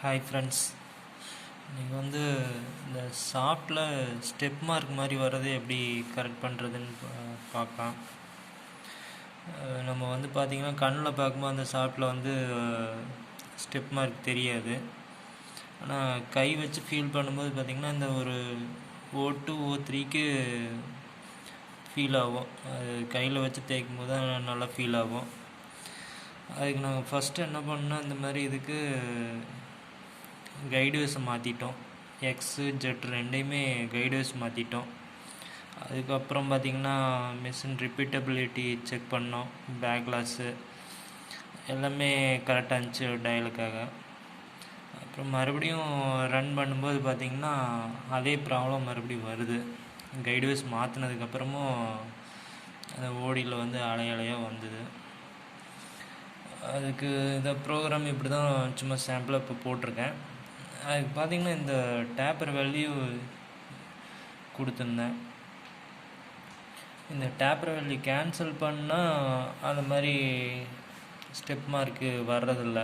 Hi friends. இன்றைக்கி இந்த சாஃப்ட்டில் step mark மாதிரி வர்றது எப்படி கரெக்ட் பண்ணுறதுன்னு பார்க்கலாம். நம்ம பார்த்திங்கன்னா கண்ணில் பார்க்கும்போது அந்த சாஃப்ட்டில் ஸ்டெப் மார்க் தெரியாது. ஆனால் கை வச்சு ஃபீல் பண்ணும்போது பார்த்திங்கன்னா இந்த ஒரு O2 O3க்கு ஃபீல் ஆகும். அது கையில் வச்சு தேய்க்கும் போது தான் நல்லா ஃபீல் ஆகும். அதுக்கு நாங்கள் ஃபஸ்ட்டு என்ன பண்ணோம், இந்த மாதிரி இதுக்கு கைட்வேஸை மாற்றிட்டோம். எக்ஸு ஜெட் ரெண்டையுமே கைட்வேஸ் மாற்றிட்டோம். அதுக்கப்புறம் பார்த்திங்கன்னா மிஷின் ரிப்பீட்டபிலிட்டி செக் பண்ணோம். பேக் கிளாஸு எல்லாமே கரெக்டாக இருந்துச்சு டயலுக்காக. அப்புறம் மறுபடியும் ரன் பண்ணும்போது பார்த்திங்கன்னா அதே ப்ராப்ளம் மறுபடியும் வருது. கைட்வேஸ் மாற்றினதுக்கப்புறமும் அந்த ஓடியில் அலையாக வந்தது. அதுக்கு இந்த ப்ரோக்ராம் இப்படி தான் சும்மா சாம்பிளாக இப்போ போட்டிருக்கேன். அதுக்கு பார்த்திங்கன்னா இந்த டேப்பர் வேல்யூ கொடுத்துருந்தேன். இந்த டேப்பர் வேல்யூ கேன்சல் பண்ணால் அந்த மாதிரி ஸ்டெப் மார்க்கு வர்றதில்ல.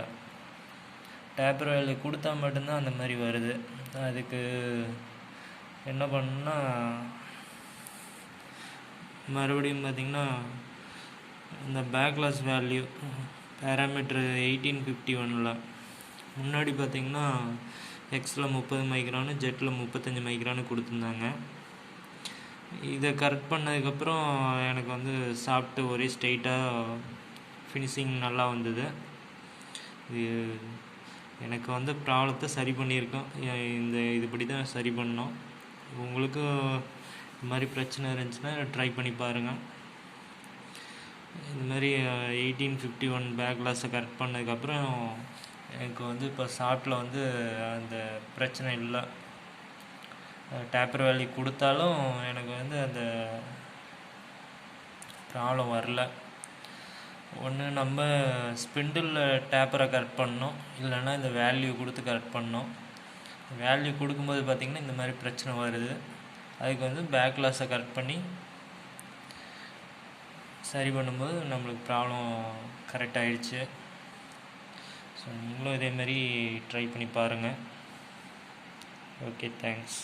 டேப்பர் வேல்யூ கொடுத்தா மட்டும்தான் அந்த மாதிரி வருது. அதுக்கு என்ன பண்ணணுன்னா மறுபடியும் பார்த்திங்கன்னா இந்த பேக்லாஸ் வேல்யூ பேராமீட்ரு 1851 முன்னாடி பார்த்திங்கன்னா எக்ஸில் 30 மைக்ரானு ஜெட்டில் 35 மைக்ரானு கொடுத்துருந்தாங்க. இதை கரெக்ட் பண்ணதுக்கப்புறம் எனக்கு சாப்பிட்டு ஒரே ஸ்ட்ரெயிட்டாக ஃபினிஷிங் நல்லா வந்தது. இது எனக்கு ப்ராப்ளத்தை சரி பண்ணியிருக்கோம். இதுபடி தான் சரி பண்ணோம். உங்களுக்கு இது மாதிரி பிரச்சனை இருந்துச்சுன்னா ட்ரை பண்ணி பாருங்கள். இது மாதிரி 1851 பேக் லாஸை கரெக்ட் பண்ணதுக்கப்புறம் எனக்கு இப்போ சாஃப்ட்டில் அந்த பிரச்சனை இல்லை. டேப்பர் வேல்யூ கொடுத்தாலும் எனக்கு அந்த ப்ராப்ளம் வரல. ஒன்று நம்ம ஸ்பிண்டிலில் டேப்பரை கரெக்ட் பண்ணோம், இல்லைன்னா இந்த வேல்யூ கொடுத்து கரெக்ட் பண்ணோம். வேல்யூ கொடுக்கும்போது பார்த்திங்கன்னா இந்த மாதிரி பிரச்சனை வருது. அதுக்கு பேக் லாஸை கரெக்ட் பண்ணி சரி பண்ணும்போது நம்மளுக்கு ப்ராப்ளம் கரெக்ட் ஆகிடுச்சு. ஸோ நீங்களும் இதேமாரி ட்ரை பண்ணி பாருங்கள். Okay, thanks.